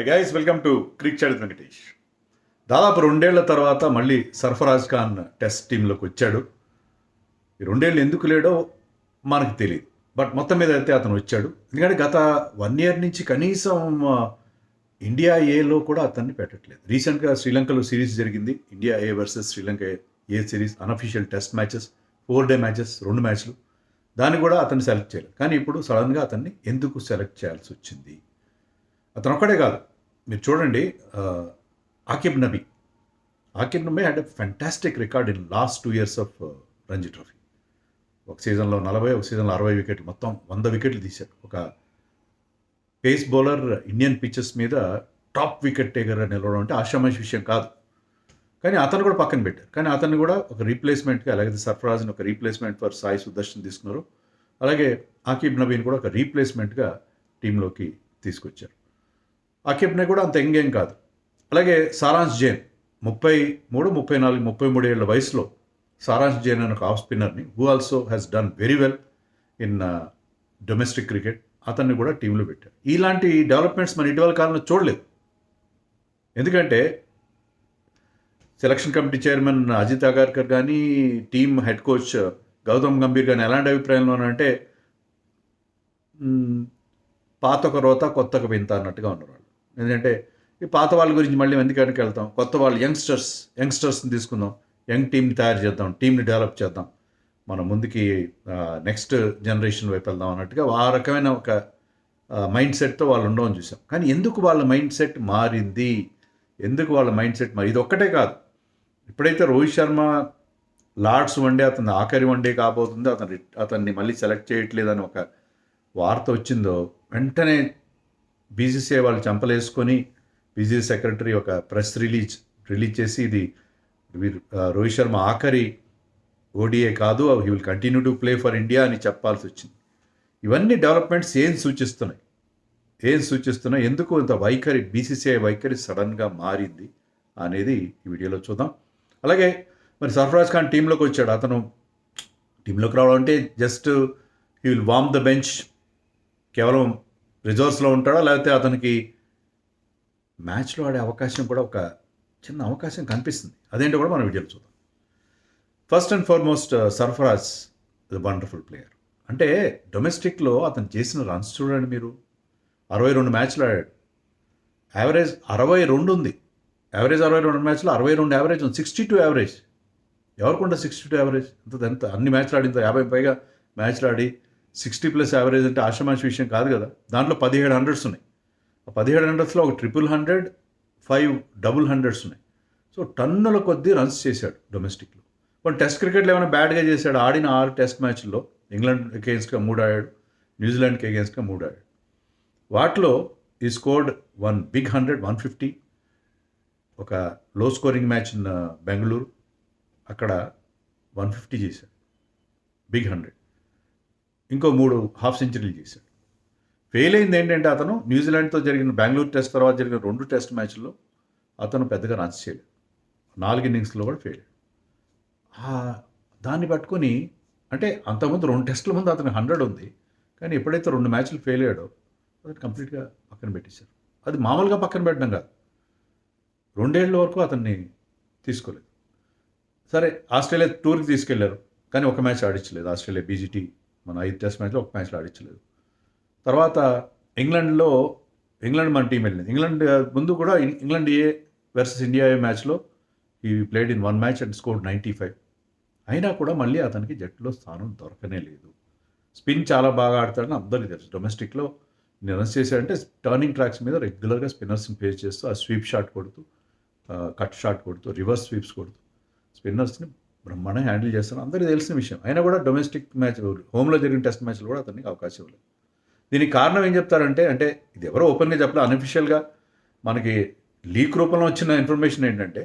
Guys welcome to Crick చరిత్ర వెంకటేష్. దాదాపు 2 ఏళ్ల తర్వాత మళ్ళీ సర్ఫరాజ్ ఖాన్ టెస్ట్ టీంలోకి వచ్చాడు. ఈ 2 ఏళ్ళు ఎందుకు లేడో మనకు తెలియదు, బట్ మొత్తం మీద అయితే అతను వచ్చాడు. ఎందుకంటే గత 1 ఇయర్ నుంచి కనీసం ఇండియా ఏలో కూడా అతన్ని పెట్టట్లేదు. రీసెంట్గా శ్రీలంకలో సిరీస్ జరిగింది, India A versus Sri Lanka A series, unofficial test matches, 4-డే మ్యాచెస్, 2 మ్యాచ్లు. దాన్ని కూడా అతన్ని సెలెక్ట్ చేయలేదు. కానీ ఇప్పుడు సడన్గా అతన్ని ఎందుకు సెలెక్ట్ చేయాల్సి వచ్చింది? అతను ఒక్కడే కాదు, మీరు చూడండి, Aaqib Nabi had a fantastic record in last 2 years of Ranji trophy. ఒక సీజన్లో 40, ఒక సీజన్లో 60 వికెట్లు, మొత్తం 100 వికెట్లు తీశాడు. ఒక పేస్ బౌలర్ ఇండియన్ పిచ్చెస్ మీద టాప్ వికెట్ టేకర్గా నిలవడం అంటే ఆషామాషి విషయం కాదు. కానీ అతను కూడా పక్కన పెట్టారు. కానీ అతన్ని కూడా ఒక రీప్లేస్మెంట్గా, అలాగే సర్ఫరాజ్ని ఒక రీప్లేస్మెంట్ ఫర్ సాయి సుదర్శన్ తీసుకున్నారు. అలాగే ఆకిబ్ నబీని కూడా ఒక రీప్లేస్మెంట్గా టీంలోకి తీసుకొచ్చారు. ఆకిబ్ నబీ కూడా అంత యంగేం కాదు. అలాగే సారాంష్ జైన్ 33, 34, 33 ఏళ్ల వయసులో సారాంష్ జైన్ అనే ఒక ఆఫ్ స్పిన్నర్ని, who also has done very well in domestic cricket, అతన్ని కూడా టీంలో పెట్టారు. ఇలాంటి డెవలప్మెంట్స్ మన ఇటీవల కాలంలో చూడలేదు. ఎందుకంటే selection committee chairman Ajit Agarkar కానీ, team head coach Gautam Gambhir కానీ ఎలాంటి అభిప్రాయంలో అంటే పాత ఒక రోత కొత్త ఒక వింత అన్నట్టుగా ఉన్నారు వాళ్ళు. ఎందుకంటే ఈ పాత వాళ్ళ గురించి మళ్ళీ ఎందుకనికి వెళ్తాం, కొత్త వాళ్ళు యంగ్స్టర్స్ని తీసుకుందాం, యంగ్ టీంని తయారు చేద్దాం, టీంని డెవలప్ చేద్దాం, మనం ముందుకి నెక్స్ట్ జనరేషన్ వైపు వెళ్దాం అన్నట్టుగా ఆ రకమైన ఒక మైండ్ సెట్తో వాళ్ళు ఉండవని చూసాం. కానీ ఎందుకు వాళ్ళ మైండ్ సెట్ మారింది, ఇది ఒక్కటే కాదు. ఇప్పుడైతే రోహిత్ శర్మ లార్డ్స్ వన్డే అతని ఆఖరి వన్డే కాబోతుంది, అతన్ని మళ్ళీ సెలెక్ట్ చేయట్లేదని ఒక వార్త వచ్చిందో వెంటనే బీసీసీఐ వాళ్ళు చంపలేసుకొని బీసీసీ సెక్రటరీ ఒక ప్రెస్ రిలీజ్ చేసి ఇది రోహిత్ శర్మ ఆఖరి ఓడిఏ కాదు, he will continue to play for India అని చెప్పాల్సి వచ్చింది. ఇవన్నీ డెవలప్మెంట్స్ ఏం సూచిస్తున్నాయి, ఎందుకు ఇంత బీసీసీఐ వైఖరి సడన్గా మారింది అనేది ఈ వీడియోలో చూద్దాం. అలాగే మరి సర్ఫరాజ్ ఖాన్ టీంలోకి వచ్చాడు. అతను టీంలోకి రావడం అంటే just he will warm the bench, కేవలం రిజర్వ్స్లో ఉంటాడా, లేకపోతే అతనికి మ్యాచ్లో ఆడే అవకాశం కూడా ఒక చిన్న అవకాశం కనిపిస్తుంది. అదేంటో కూడా మనం వీడియోలో చూద్దాం. First and foremost, Sarfaraz is wonderful player. అంటే డొమెస్టిక్లో అతను చేసిన రన్స్ చూడండి మీరు. 62 మ్యాచ్లు ఆడాడు, యావరేజ్ 62 ఉంది. యావరేజ్ 62 మ్యాచ్లో 62 యావరేజ్ ఉంది, 62 యావరేజ్. ఎవరికుంటే 62 యావరేజ్? ఎంత అన్ని మ్యాచ్లు ఆడిందో 50 పైగా మ్యాచ్లు ఆడి 60+ యావరేజ్ అంటే ఆషామాషి విషయం కాదు కదా. దాంట్లో 17 హండ్రెడ్స్ ఉన్నాయి. ఆ 17 హండ్రెడ్స్లో ఒక 100, 5 డబుల్ హండ్రెడ్స్ ఉన్నాయి. సో టన్నుల కొద్దీ రన్స్ చేశాడు డొమెస్టిక్లో. కొన్ని టెస్ట్ క్రికెట్లో ఏమైనా బ్యాడ్గా చేశాడు. ఆడిన 6 టెస్ట్ మ్యాచ్ల్లో ఇంగ్లాండ్ అగేన్స్ట్గా 3 ఆడాడు, న్యూజిలాండ్కి అగేన్స్ట్గా 3 ఆడాడు. వాటిలో ఈ స్కోర్డ్ 1 బిగ్ 100, 150. ఒక లో స్కోరింగ్ మ్యాచ్ ఇన్ బెంగళూరు, అక్కడ 150 చేశాడు, బిగ్ 100. ఇంకో 3 హాఫ్ సెంచరీలు చేశాడు. ఫెయిల్ అయింది ఏంటంటే అతను న్యూజిలాండ్తో జరిగిన బెంగళూరు టెస్ట్ తర్వాత జరిగిన 2 టెస్ట్ మ్యాచ్ల్లో అతను పెద్దగా రన్స్ చేయలేదు. 4 ఇన్నింగ్స్లో కూడా ఫెయిల్ అయ్యాడు. దాన్ని పట్టుకొని అంటే అంతకుముందు 2 టెస్టుల ముందు అతనికి 100 ఉంది. కానీ ఎప్పుడైతే 2 మ్యాచ్లు ఫెయిల్ అయ్యాడో అతను కంప్లీట్గా పక్కన పెట్టేశారు. అది మామూలుగా పక్కన పెట్టడం కాదు, 2 ఏళ్ల వరకు అతన్ని తీసుకోలేదు. సరే, ఆస్ట్రేలియా టూర్కి తీసుకెళ్లారు, కానీ ఒక మ్యాచ్ ఆడించలేదు. ఆస్ట్రేలియా బీజీటీ మన 5 టెస్ట్ మ్యాచ్లో ఒక మ్యాచ్లో ఆడించలేదు. తర్వాత ఇంగ్లాండ్ మన టీం వెళ్ళింది. ఇంగ్లాండ్ ముందు కూడా ఇంగ్లాండ్ ఏ వర్సెస్ ఇండియా ఏ మ్యాచ్లో ఈ played in 1 match and scored 95. అయినా కూడా మళ్ళీ అతనికి జట్టులో స్థానం దొరకనే లేదు. స్పిన్ చాలా బాగా ఆడతాడని అందరికీ తెలుసు. డొమెస్టిక్లో రన్స్ చేశాడంటే టర్నింగ్ ట్రాక్స్ మీద రెగ్యులర్గా స్పిన్నర్స్ని ఫేస్ చేస్తూ ఆ స్వీప్ షాట్ కొడుతూ, కట్ షాట్ కొడుతూ, రివర్స్ స్వీప్స్ కొడుతూ స్పిన్నర్స్ని బ్రహ్మాండంగా హ్యాండిల్ చేస్తాను, అందరికీ తెలిసిన విషయం. అయినా కూడా డొమెస్టిక్ మ్యాచ్, హోమ్లో జరిగిన టెస్ట్ మ్యాచ్లు కూడా అతనికి అవకాశం ఇవ్వలేదు. దీనికి కారణం ఏం చెప్తారంటే, ఇది ఎవరో ఓపెన్గా చెప్పలేదు, అన్అఫిషియల్గా మనకి లీక్ రూపంలో వచ్చిన ఇన్ఫర్మేషన్ ఏంటంటే,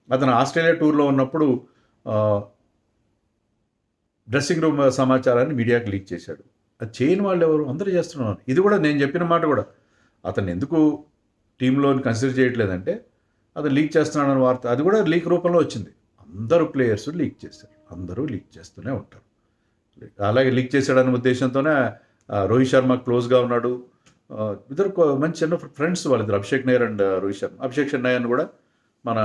అతను ఆస్ట్రేలియా టూర్లో ఉన్నప్పుడు డ్రెస్సింగ్ రూమ్ సమాచారాన్ని మీడియాకి లీక్ చేశాడు. అది చేయని వాళ్ళు ఎవరు? అందరూ చేస్తున్నారు. ఇది కూడా నేను చెప్పిన మాట కూడా, అతను ఎందుకు టీంలో కన్సిడర్ చేయట్లేదంటే అతను లీక్ చేస్తున్నాడని వార్త, అది కూడా లీక్ రూపంలో వచ్చింది. అందరూ ప్లేయర్స్ లీక్ చేశారు, అందరూ లీక్ చేస్తూనే ఉంటారు. అలాగే లీక్ చేశాడన్న ఉద్దేశంతోనే రోహిత్ శర్మ క్లోజ్గా ఉన్నాడు, ఇద్దరు మంచి చిన్న ఫ్రెండ్స్ వాళ్ళిద్దరు, అభిషేక్ నాయర్ అండ్ రోహిత్ శర్మ. అభిషేక్ నాయర్ని కూడా మన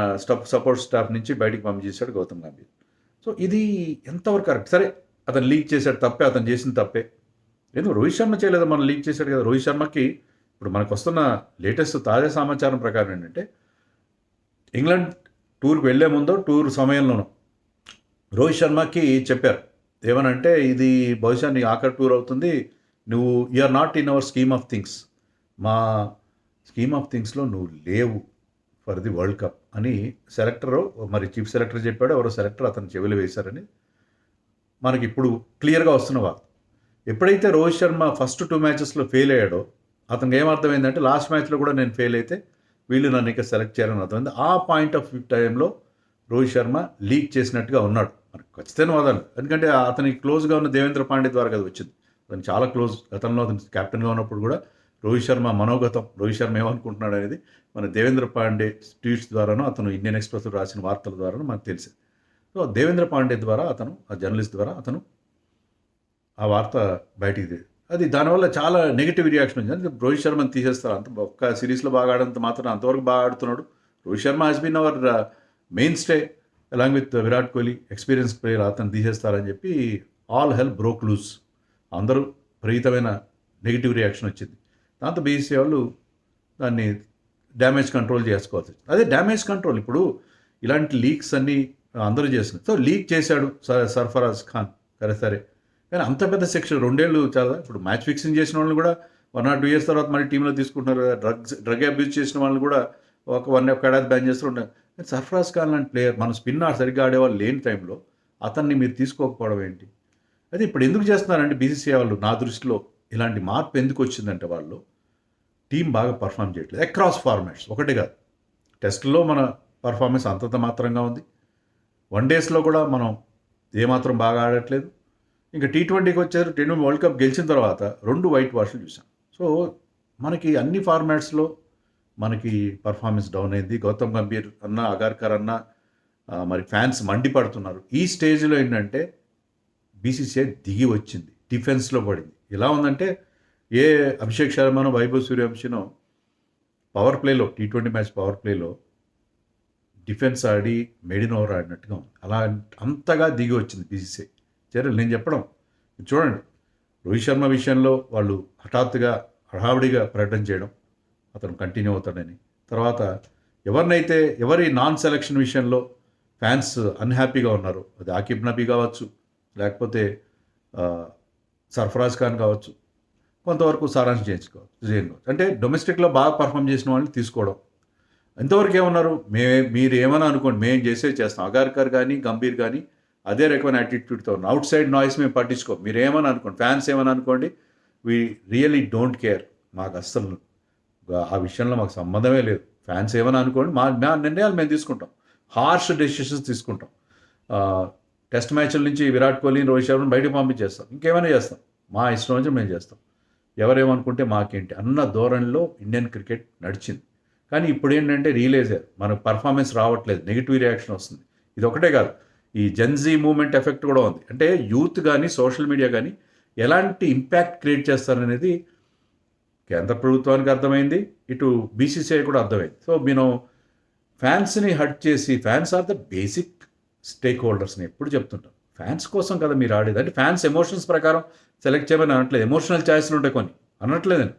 సపోర్ట్ స్టాఫ్ నుంచి బయటికి పంపించేశాడు గౌతమ్ గంభీర్. సో ఇది ఎంతవరకు కరెక్ట్? సరే, అతను లీక్ చేశాడు, తప్పే, అతను చేసిన తప్పే. ఎందుకు రోహిత్ శర్మ చేయలేదు, మనం లీక్ చేశాడు కదా. రోహిత్ శర్మకి ఇప్పుడు మనకు వస్తున్న లేటెస్ట్ తాజా సమాచారం ప్రకారం ఏంటంటే, ఇంగ్లాండ్ టూర్కి వెళ్లే ముందో టూర్ సమయంలోనూ రోహిత్ శర్మకి చెప్పారు ఏమనంటే, ఇది బహుశా నీ ఆఖరి టూర్ అవుతుంది, నువ్వు are not in our scheme of things, మా స్కీమ్ ఆఫ్ థింగ్స్లో నువ్వు లేవు ఫర్ ది వరల్డ్ కప్ అని సెలెక్టరు, మరి చీఫ్ సెలెక్టర్ చెప్పాడు, ఎవరో సెలెక్టర్ అతను చెవిలో వేశారని మనకి ఇప్పుడు క్లియర్గా వస్తున్న వార్త. ఎప్పుడైతే రోహిత్ శర్మ ఫస్ట్ 2 మ్యాచెస్లో ఫెయిల్ అయ్యాడో అతనికి ఏమర్థమైందంటే, లాస్ట్ మ్యాచ్లో కూడా నేను ఫెయిల్ అయితే వీళ్ళు నన్ను ఇంకా సెలెక్ట్ చేయాలని అర్థమైంది. ఆ పాయింట్ ఆఫ్ టైంలో రోహిత్ శర్మ లీక్ చేసినట్టుగా ఉన్నాడు. మనకు ఖచ్చితంగా వాదాలు, ఎందుకంటే అతనికి క్లోజ్గా ఉన్న దేవేంద్ర పాండే ద్వారా కదా వచ్చింది. అతను చాలా క్లోజ్, గతంలో అతను కెప్టెన్గా ఉన్నప్పుడు కూడా రోహిత్ శర్మ మనోగతం, రోహిత్ శర్మ ఏమనుకుంటున్నాడు అనేది మన దేవేంద్ర పాండే ట్వీట్స్ ద్వారానో, అతను ఇండియన్ ఎక్స్ప్రెస్ రాసిన వార్తల ద్వారానో మనకు తెలిసింది. సో దేవేంద్ర పాండే ద్వారా అతను, ఆ జర్నలిస్ట్ ద్వారా అతను ఆ వార్త బయటికి, అది దానివల్ల చాలా నెగిటివ్ రియాక్షన్ వచ్చింది. రోహిత్ శర్మని తీసేస్తారు, అంత ఒక్క సిరీస్లో బాగా ఆడంత మాత్రం అంతవరకు బాగా ఆడుతున్నాడు. Rohit Sharma has been our mainstay along with Virat Kohli, experience player, అతను తీసేస్తారని చెప్పి ఆల్ హెల్ బ్రోక్ లూజ్, అందరూ విపరీతమైన నెగిటివ్ రియాక్షన్ వచ్చింది. దాంతో బీసీసీ వాళ్ళు దాన్ని డ్యామేజ్ కంట్రోల్ చేసుకోవాల్సి వచ్చింది. అదే డ్యామేజ్ కంట్రోల్ ఇప్పుడు ఇలాంటి లీక్స్ అన్నీ అందరూ చేస్తున్నారు. సో లీక్ చేశాడు సర్ఫరాజ్ ఖాన్, సరే, కానీ అంత పెద్ద శిక్ష 2 ఏళ్ళు చాలా. ఇప్పుడు మ్యాచ్ ఫిక్సింగ్ చేసిన వాళ్ళని కూడా 1 or 2 years తర్వాత మళ్ళీ టీంలో తీసుకుంటున్నారు. డ్రగ్ అబ్యూజ్ చేసిన వాళ్ళని కూడా ఒక ఏడాది బ్యాన్ చేస్తుంటారు. సర్ఫరాజ్ ఖాన్ లాంటి ప్లేయర్, మన స్పిన్ సరిగ్గా ఆడేవాళ్ళు లేని టైంలో అతన్ని మీరు తీసుకోకపోవడం ఏంటి? అది ఇప్పుడు ఎందుకు చేస్తున్నారంటే బీసీసీ వాళ్ళు, నా దృష్టిలో ఇలాంటి మార్పు ఎందుకు వచ్చిందంటే, వాళ్ళు టీం బాగా పర్ఫామ్ చేయట్లేదు అక్రాస్ ఫార్మాట్స్. ఒకటే కాదు, టెస్ట్లో మన పర్ఫార్మెన్స్ అంతంత మాత్రంగా ఉంది, వన్ డేస్లో కూడా మనం ఏమాత్రం బాగా ఆడట్లేదు. ఇంకా T20కి వచ్చారు, T20 వరల్డ్ కప్ గెలిచిన తర్వాత 2 వైట్ వాష్లు చూసాం. సో మనకి అన్ని ఫార్మాట్స్లో మనకి పర్ఫార్మెన్స్ డౌన్ అయింది. గౌతమ్ గంభీర్ అన్న, అగార్కర్ అన్న, మరి ఫ్యాన్స్ మండిపడుతున్నారు. ఈ స్టేజ్లో ఏంటంటే బీసీసీఐ దిగి వచ్చింది, డిఫెన్స్లో పడింది. ఎలా ఉందంటే, ఏ అభిషేక్ శర్మనో వైభవ్ సూర్యవంశీనో పవర్ ప్లేలో, T20 మ్యాచ్ పవర్ ప్లేలో డిఫెన్స్ ఆడి మెడిన్ ఓవర్ ఆడినట్టుగా ఉంది. అలా అంతగా దిగి వచ్చింది బీసీసీఐ చర్యలు. నేను చెప్పడం చూడండి, రోహిత్ శర్మ విషయంలో వాళ్ళు హఠాత్తుగా హడావుడిగా ప్రకటన చేయడం, అతను కంటిన్యూ అవుతాడని. తర్వాత ఎవరి నాన్ సెలక్షన్ విషయంలో ఫ్యాన్స్ అన్హ్యాపీగా ఉన్నారు, అది ఆకిబ్ నబీ కావచ్చు, లేకపోతే సర్ఫరాజ్ ఖాన్ కావచ్చు, కొంతవరకు సారాంశ్ చేసుకోవచ్చు. అంటే డొమెస్టిక్లో బాగా పర్ఫామ్ చేసిన వాళ్ళని తీసుకోవడం. ఎంతవరకు ఏమన్నారు, మీరు ఏమైనా అనుకోండి, మేము చేస్తాం. అగార్కర్ కానీ గంభీర్ కానీ అదే రకమైన యాటిట్యూడ్తో ఉన్న, అవుట్ సైడ్ నాయిస్ మేము పట్టించుకో, మీరు ఏమని అనుకోండి, ఫ్యాన్స్ ఏమని అనుకోండి, వీ రియలీ డోంట్ కేర్, మాకు అస్సలు ఆ విషయంలో మాకు సంబంధమే లేదు. ఫ్యాన్స్ ఏమని అనుకోండి, మా నిర్ణయాలు మేము తీసుకుంటాం, హార్ష్ డెసిషన్స్ తీసుకుంటాం. టెస్ట్ మ్యాచ్ల నుంచి విరాట్ కోహ్లీని, రోహిత్ శర్మని బయటకు పంపించేస్తాం, ఇంకేమైనా చేస్తాం, మా ఇష్టం నుంచి మేము చేస్తాం, ఎవరేమనుకుంటే మాకేంటి అన్న ధోరణిలో ఇండియన్ క్రికెట్ నడిచింది. కానీ ఇప్పుడు ఏంటంటే రియలైజ్ అయ్యారు, మనకు పర్ఫార్మెన్స్ రావట్లేదు, నెగిటివ్ రియాక్షన్ వస్తుంది. ఇది ఒకటే కాదు, ఈ జెన్జీ మూమెంట్ ఎఫెక్ట్ కూడా ఉంది. అంటే యూత్ కానీ సోషల్ మీడియా కానీ ఎలాంటి ఇంపాక్ట్ క్రియేట్ చేస్తారనేది కేంద్ర ప్రభుత్వానికి అర్థమైంది, ఇటు బీసీసీఐ కూడా అర్థమైంది. సో మనం ఫ్యాన్స్ని హర్ట్ చేసి, ఫ్యాన్స్ ఆర్ ద బేసిక్ స్టేక్ హోల్డర్స్ని ఎప్పుడు చెప్తుంటాం, ఫ్యాన్స్ కోసం కదా మీరు ఆడేది. అంటే ఫ్యాన్స్ ఎమోషన్స్ ప్రకారం సెలెక్ట్ చేయమని అనట్లేదు, ఎమోషనల్ ఛాయిస్లు ఉంటాయి కొన్ని, అనట్లేదని.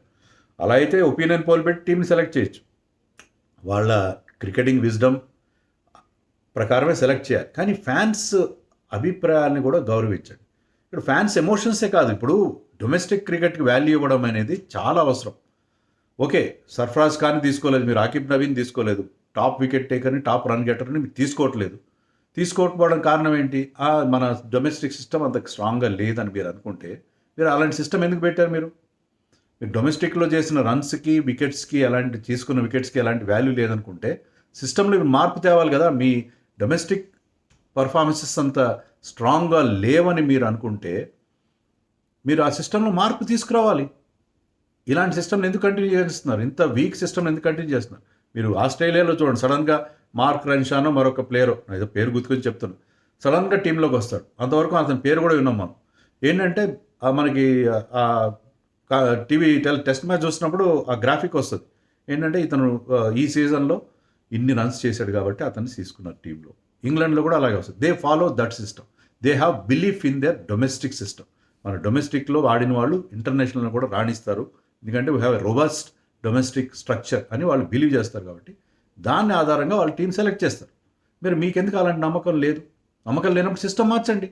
అలా అయితే ఒపీనియన్ పోల్ పెట్టి టీంని సెలెక్ట్ చేయొచ్చు, వాళ్ళ క్రికెటింగ్ విజ్డమ్ ప్రకారమే సెలెక్ట్ చేయాలి. కానీ ఫ్యాన్స్ అభిప్రాయాన్ని కూడా గౌరవించండి. ఇప్పుడు ఫ్యాన్స్ ఎమోషన్సే కాదు, ఇప్పుడు డొమెస్టిక్ క్రికెట్కి వాల్యూ ఇవ్వడం అనేది చాలా అవసరం. ఓకే, సర్ఫరాజ్ ఖాన్ తీసుకోలేదు మీరు, ఆకిబ్ నబీని తీసుకోలేదు, టాప్ వికెట్ టేకర్ని, టాప్ రన్ గెటర్ని మీరు తీసుకోకపోవడం కారణం ఏంటి? మన డొమెస్టిక్ సిస్టమ్ అంత స్ట్రాంగ్గా లేదని మీరు అనుకుంటే, మీరు అలాంటి సిస్టమ్ ఎందుకు పెట్టారు? మీరు డొమెస్టిక్లో చేసిన రన్స్కి, వికెట్స్కి, తీసుకున్న వికెట్స్కి ఎలాంటి వాల్యూ లేదనుకుంటే సిస్టంలో మార్పు తేవాలి కదా. మీ డొమెస్టిక్ పర్ఫార్మెన్సెస్ అంత స్ట్రాంగ్గా లేవని మీరు అనుకుంటే మీరు ఆ సిస్టంలో మార్పు తీసుకురావాలి. ఇలాంటి సిస్టమ్ని ఎందుకు కంటిన్యూ చేస్తున్నారు? ఇంత వీక్ సిస్టమ్ ఎందుకు కంటిన్యూ చేస్తున్నారు? మీరు ఆస్ట్రేలియాలో చూడండి, సడన్గా మార్క్ రెన్షానో మరొక ప్లేయరో, ఏదో పేరు గుర్తుకొని చెప్తున్నాను, సడన్గా టీంలోకి వస్తాడు. అంతవరకు అతని పేరు కూడా విన్నాం మనం. ఏంటంటే మనకి టెస్ట్ మ్యాచ్ చూసినప్పుడు ఆ గ్రాఫిక్ వస్తుంది. ఏంటంటే ఇతను ఈ సీజన్లో ఇన్ని రన్స్ చేశాడు కాబట్టి అతన్ని తీసుకున్నారు టీంలో. ఇంగ్లాండ్లో కూడా అలాగే వస్తుంది. They follow that system. They have belief in there domestic system. మన డొమెస్టిక్లో ఆడిన వాళ్ళు ఇంటర్నేషనల్లో కూడా రాణిస్తారు. ఎందుకంటే we have a robust domestic structure అని వాళ్ళు బిలీవ్ చేస్తారు కాబట్టి దాని ఆధారంగా వాళ్ళు టీం సెలెక్ట్ చేస్తారు. మీకెందుకు అలాంటి నమ్మకం లేదు? నమ్మకం లేనప్పుడు సిస్టమ్ మార్చండి.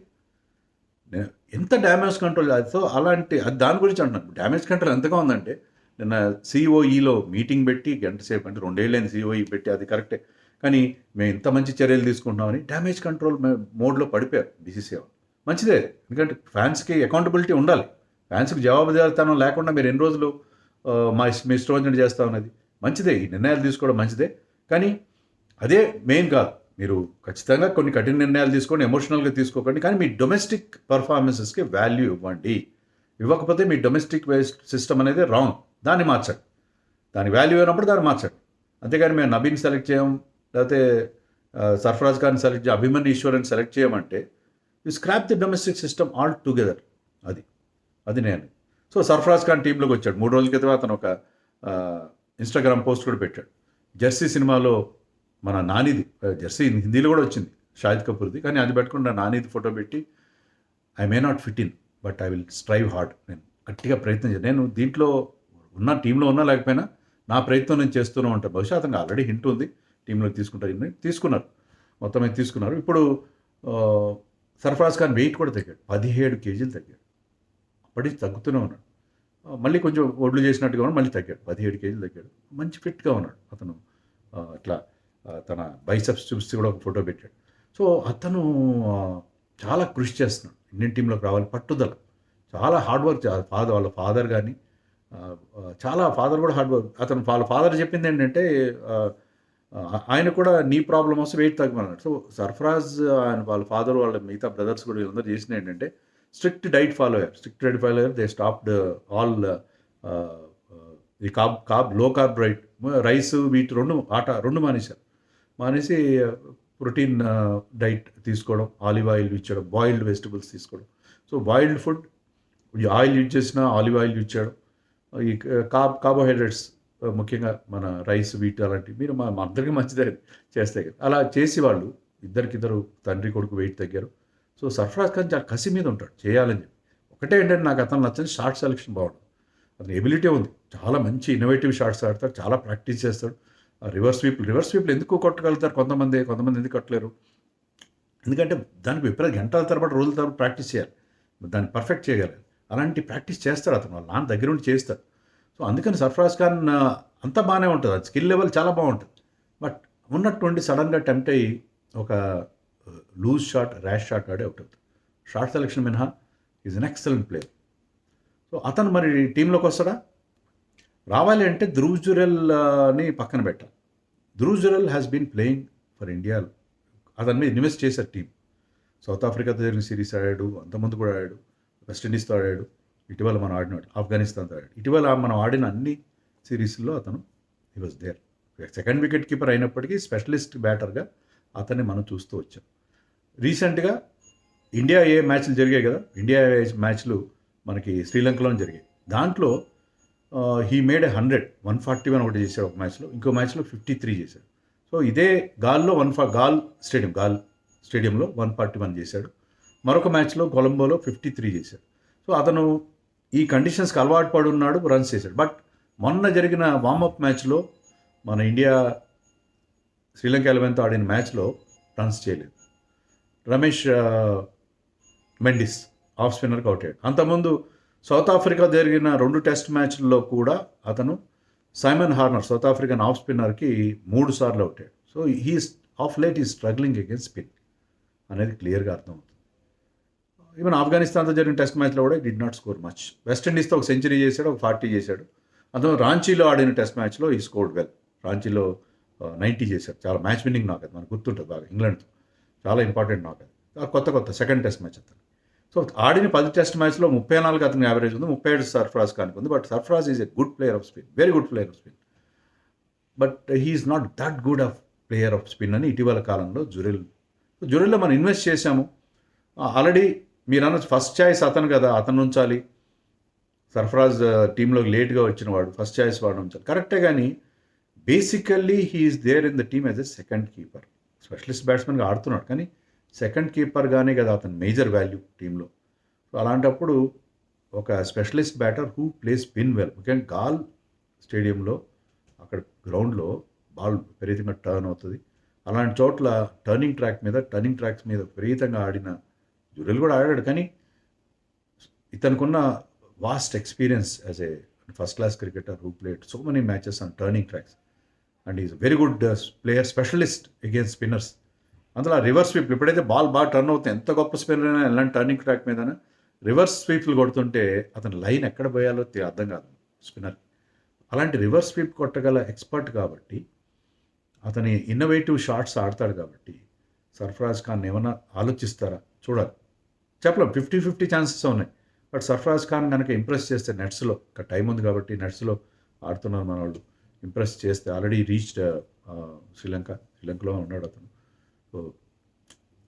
ఎంత డ్యామేజ్ కంట్రోల్ సో అలాంటి దాని గురించి అంటున్నాను. డ్యామేజ్ కంట్రోల్ ఎంతగా ఉందంటే నిన్న సిఓఈలో మీటింగ్ పెట్టి గంట సేపు, అంటే 2 ఏళ్ళైంది సిఓఈ పెట్టి, అది కరెక్టే. కానీ మేము ఇంత మంచి చర్యలు తీసుకుంటున్నామని డ్యామేజ్ కంట్రోల్ మోడ్లో పడిపోయారు బీసీసీఐ. మంచిదే, ఎందుకంటే ఫ్యాన్స్కి అకౌంటబిలిటీ ఉండాలి. ఫ్యాన్స్కి జవాబుదారీతనం లేకుండా మీరు ఎన్ని రోజులు మీ ఇష్టం వచ్చినట్టు చేస్తా ఉన్నది మంచిదే. ఈ నిర్ణయాలు తీసుకోవడం మంచిదే, కానీ అదే మెయిన్ కాదు. మీరు ఖచ్చితంగా కొన్ని కఠిన నిర్ణయాలు తీసుకోండి, ఎమోషనల్గా తీసుకోకండి, కానీ మీ డొమెస్టిక్ పర్ఫార్మెన్సెస్కి వాల్యూ ఇవ్వండి. ఇవ్వకపోతే మీ డొమెస్టిక్ వేస్ట్ సిస్టమ్ అనేది రాంగ్. దాన్ని మార్చండి. దాని వాల్యూ అయినప్పుడు దాన్ని మార్చండి. అంతేగాని మేము నబీన్ సెలెక్ట్ చేయం, లేకపోతే సర్ఫరాజ్ ఖాన్ సెలెక్ట్ చేయం, అభిమన్యు ఈశ్వర్ని సెలెక్ట్ చేయమంటే you scrap the domestic system all together. అది నేను. సో సర్ఫరాజ్ ఖాన్ టీంలోకి వచ్చాడు. 3 రోజుల క్రితం అతను ఒక ఇన్స్టాగ్రామ్ పోస్ట్ కూడా పెట్టాడు. జెర్సీ సినిమాలో మన నానిది జెర్సీ హిందీలో కూడా వచ్చింది, షాహిద్ కపూర్ది, కానీ అది పెట్టుకుంటే నానిది ఫోటో పెట్టి I may not fit in but I will strive hard. నేను గట్టిగా ప్రయత్నం చేయాలి. నేను దీంట్లో ఉన్న టీంలో ఉన్నా లేకపోయినా నా ప్రయత్నం నేను చేస్తూనే ఉంటాను. బహుశా అతనికి ఆల్రెడీ హింట్ ఉంది, టీంలో తీసుకున్నారు, మొత్తం మీద తీసుకున్నారు. ఇప్పుడు సర్ఫరాజ్ ఖాన్ వెయిట్ కూడా తగ్గాడు, 17 కేజీలు తగ్గాడు. అప్పటికి తగ్గుతూనే ఉన్నాడు. మళ్ళీ కొంచెం ఒడ్లు చేసినట్టుగా ఉన్నాడు, మళ్ళీ తగ్గాడు, 17 కేజీలు తగ్గాడు. మంచి ఫిట్గా ఉన్నాడు అతను. అట్లా తన బైసెప్స్ చూసి కూడా ఒక ఫోటో పెట్టాడు. సో అతను చాలా కృషి చేస్తున్నాడు, ఇండియన్ టీంలోకి రావాలి, పట్టుదల, చాలా హార్డ్ వర్క్. వాళ్ళ ఫాదర్ కానీ చాలా ఫాదర్ కూడా హార్డ్ వర్క్. వాళ్ళ ఫాదర్ చెప్పింది ఏంటంటే ఆయన కూడా నీ ప్రాబ్లం వస్తే వెయిట్ తగ్గమన్నాడు. సో సర్ఫరాజ్ వాళ్ళ ఫాదర్, వాళ్ళ మిగతా బ్రదర్స్ కూడా వీళ్ళందరూ చేసిన ఏంటంటే స్ట్రిక్ట్ డైట్ ఫాలో అయ్యారు. దే స్టాప్డ్ ఆల్ ఈ లో కార్బ్ రైస్, వీట్ రెండు మానేసి ప్రోటీన్ డైట్ తీసుకోవడం, ఆలివ్ ఆయిల్ యూజ్ చేయడం, బాయిల్డ్ వెజిటబుల్స్ తీసుకోవడం. So boiled food, oil use చేసిన ఆలివ్ ఆయిల్ యూజ్ చేయడం, ఈ కార్బోహైడ్రేట్స్ ముఖ్యంగా మన రైస్, వీట్ అలాంటివి మీరు మా అందరికీ మంచిదే చేస్తే కదా. అలా చేసి వాళ్ళు ఇద్దరు తండ్రి కొడుకు వెయిట్ తగ్గారు. సో సర్ఫరాజ్ ఖాన్ చాలా కసి మీద ఉంటాడు చేయాలని చెప్పి. ఒకటే ఏంటంటే నాకు అతను నచ్చని షార్ట్ సెలెక్షన్ బాగుంటుంది. అతను ఎబిలిటీ ఉంది, చాలా మంచి ఇన్నోవేటివ్ షాట్స్ ఆడతాడు, చాలా ప్రాక్టీస్ చేస్తాడు. రివర్స్ స్వీప్లు ఎందుకు కొట్టగలుగుతారు కొంతమంది ఎందుకు కొట్టలేరు? ఎందుకంటే దానికి విపరీత గంటల తరబడి రోజుల తరబడి ప్రాక్టీస్ చేయాలి, దాన్ని పర్ఫెక్ట్ చేయగలరు. అలాంటి ప్రాక్టీస్ చేస్తాడు అతను, వాళ్ళ నాన్న దగ్గర ఉండి చేస్తాడు. సో అందుకని సర్ఫరాజ్ ఖాన్ అంతా బాగానే ఉంటుంది, అది స్కిల్ లెవెల్ చాలా బాగుంటుంది. బట్ ఉన్నట్టుండి సడన్గా టెంప్ట్ అయ్యి ఒక లూజ్ షాట్, ర్యాష్ షాట్ ఆడే అవుట్ అవుతుంది. షార్ట్ సెలెక్షన్ మినహా is an excellent player. So అతను మరి టీంలోకి వస్తాడా? రావాలి అంటే ధ్రువ్ జురెల్ని పక్కన పెట్టాలి. Dhruv Jurel has been playing for India. అతని మీద ఇన్వెస్ట్ చేశారు టీం. సౌత్ ఆఫ్రికాతో జరిగిన సిరీస్ ఆడాడు, అంతకుముందు కూడా ఆడాడు, వెస్టిండీస్తో ఆడాడు, ఇటీవల మనం ఆడినాడు ఆఫ్ఘనిస్తాన్తో ఆడాడు. ఇటీవల మనం ఆడిన అన్ని సిరీస్లో అతను he was there. Second wicket keeper అయినప్పటికీ స్పెషలిస్ట్ బ్యాటర్గా అతన్ని మనం చూస్తూ వచ్చాం. రీసెంట్గా ఇండియా మ్యాచ్లు జరిగాయి కదా, ఇండియా మ్యాచ్లు మనకి శ్రీలంకలో జరిగాయి. దాంట్లో హీ మేడ్ 141 ఒకటి చేశాడు ఒక మ్యాచ్లో, ఇంకో మ్యాచ్లో 53 చేశాడు. సో ఇదే గాల్లో గాల్ స్టేడియంలో 141 చేశాడు. మరొక మ్యాచ్లో కొలంబోలో 53 చేశాడు. సో అతను ఈ కండిషన్స్కి అలవాటు పడి ఉన్నాడు, రన్స్ చేశాడు. బట్ మొన్న జరిగిన వార్మప్ మ్యాచ్లో మన ఇండియా శ్రీలంక 11తో ఆడిన మ్యాచ్లో రన్స్ చేయలేదు. రమేష్ మెండిస్ ఆఫ్ స్పిన్నర్కి అవుట్ అయ్యాడు. అంతకుముందు సౌత్ ఆఫ్రికా జరిగిన 2 టెస్ట్ మ్యాచ్ల్లో కూడా అతను Simon Harmer South African off స్పిన్నర్కి 3 సార్లు అవుట్ అయ్యాడు. So he's of late is struggling against spin అనేది క్లియర్గా అర్థమవుతుంది. ఈవెన్ ఆఫ్ఘనిస్తాన్తో జరిగిన టెస్ట్ మ్యాచ్లో కూడా డిడ్ నాట్ స్కోర్ మచ్. వెస్టిండీస్తో ఒక సెంచరీ చేశాడు, ఒక 40 చేశాడు. అంతలో రాంచీలో ఆడిన టెస్ట్ మ్యాచ్లో ఈ స్కోర్డ్ వెల్. రాంచీలో 90 చేశాడు, చాలా మ్యాచ్ విన్నింగ్ నాక్ అది మనకు గుర్తుంటుంది బాగా. ఇంగ్లాండ్తో చాలా ఇంపార్టెంట్ నాక్ అది. కొత్త సెకండ్ టెస్ట్ మ్యాచ్ అతను. సో ఆడిన 10 టెస్ట్ మ్యాచ్లో 34 అతనికి యావరేజ్ ఉంది, 37 సర్ఫరాజ్ ఖాన్కి ఉంది. But Sarfaraz is a good player of spin, very good player of spin. But he's not that good of player of spin అని ఇటీవల కాలంలో జురెల్లో మనం ఇన్వెస్ట్ చేశాము. ఆల్రెడీ మీరు అన్న ఫస్ట్ చాయిస్ అతను కదా, అతను ఉంచాలి. సర్ఫరాజ్ టీంలోకి లేట్గా వచ్చిన వాడు, ఫస్ట్ చాయిస్ వాడు ఉంచాలి కరెక్టే. కానీ basically he's there in the team as a second keeper. Specialist బ్యాట్స్మెన్గా ఆడుతున్నాడు, కానీ సెకండ్ కీపర్గానే కదా అతను మేజర్ వాల్యూ టీంలో. సో అలాంటప్పుడు ఒక specialist batter who place spin well, ముఖ్యంగా గాల్ స్టేడియంలో అక్కడ గ్రౌండ్లో బాల్ విపరీతంగా టర్న్ అవుతుంది. అలాంటి చోట్ల టర్నింగ్ ట్రాక్స్ మీద విపరీతంగా ఆడిన జురెల్ కూడా ఆడాడు. కానీ ఇతనుకున్న vast experience as a first class cricketer who played so many matches on turning tracks and is very good player, specialist against spinners. అందులో రివర్స్ స్వీప్ ఎప్పుడైతే బాల్ బాగా టర్న్ అవుతుంది, ఎంత గొప్ప స్పిన్నర్ అయినా ఎలాంటి టర్నింగ్ ట్రాక్ మీద రివర్స్ స్వీప్లు కొడుతుంటే అతను లైన్ ఎక్కడ పోయాలో అర్థం కాదు స్పిన్నర్. అలాంటి రివర్స్ స్వీప్ కొట్టగల ఎక్స్పర్ట్ కాబట్టి, అతని ఇన్నోవేటివ్ షాట్స్ ఆడతాడు కాబట్టి సర్ఫరాజ్ ఖాన్ ఏమైనా ఆలోచిస్తారా చూడాలి. చెప్పలేం, 50-50 ఛాన్సెస్ ఉన్నాయి. బట్ సర్ఫరాజ్ ఖాన్ కనుక ఇంప్రెస్ చేస్తే నెట్స్లో, ఇంకా టైం ఉంది కాబట్టి నెట్స్లో ఆడుతున్నారు మన వాళ్ళు, ఇంప్రెస్ చేస్తే ఆల్రెడీ రీచ్డ్ శ్రీలంకలో ఉన్నాడు అతను. సో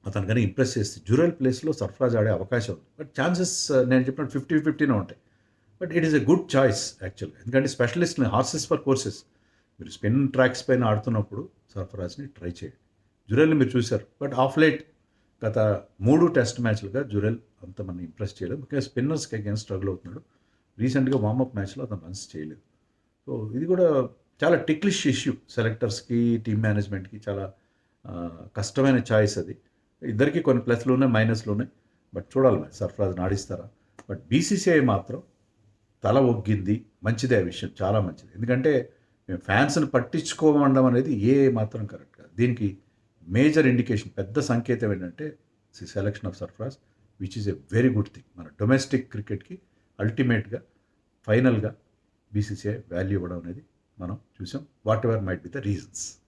అతను కానీ ఇంప్రెస్ చేస్తే జురెల్ ప్లేస్లో సర్ఫరాజ్ ఆడే అవకాశం ఉంది. బట్ ఛాన్సెస్ నేను చెప్పినట్టు 50-50 ఉంటాయి. But it is a good choice యాక్చువల్గా, ఎందుకంటే స్పెషలిస్ట్ని హార్సెస్ ఫర్ కోర్సెస్. మీరు స్పిన్ ట్రాక్స్ పైన ఆడుతున్నప్పుడు సర్ఫరాజ్ని ట్రై చేయండి. జురెల్ని మీరు చూశారు, బట్ ఆఫ్ లైట్ గత 3 టెస్ట్ మ్యాచ్లుగా జురెల్ అంత మన ఇంప్రెస్ చేయలేదు. ముఖ్యంగా స్పిన్నర్స్కి అగేన్స్ట్ స్ట్రగుల్ అవుతున్నాడు. రీసెంట్గా వార్మప్ మ్యాచ్లో అతను రన్స్ చేయలేదు. సో ఇది కూడా చాలా టిక్లిష్ ఇష్యూ సెలెక్టర్స్కి, టీమ్ మేనేజ్మెంట్కి చాలా కష్టమైన చాయిస్ అది. ఇద్దరికి కొన్ని ప్లస్లు ఉన్నాయి, మైనస్లు ఉన్నాయి. బట్ చూడాలి మరి సర్ఫరాజ్ని ఆడిస్తారా. బట్ బీసీసీఐ మాత్రం తల ఒగ్గింది, మంచిదే ఆ విషయం, చాలా మంచిది. ఎందుకంటే మేము ఫ్యాన్స్ని పట్టించుకోమండం అనేది ఏ మాత్రం కరెక్ట్ కాదు. దీనికి మేజర్ ఇండికేషన్, పెద్ద సంకేతం ఏంటంటే selection of Sarfaraz, which is a very good thing. మన డొమెస్టిక్ క్రికెట్కి అల్టిమేట్గా ఫైనల్గా బీసీసీఐ వాల్యూ ఇవ్వడం అనేది మనం చూసాం, what ever might be the reasons.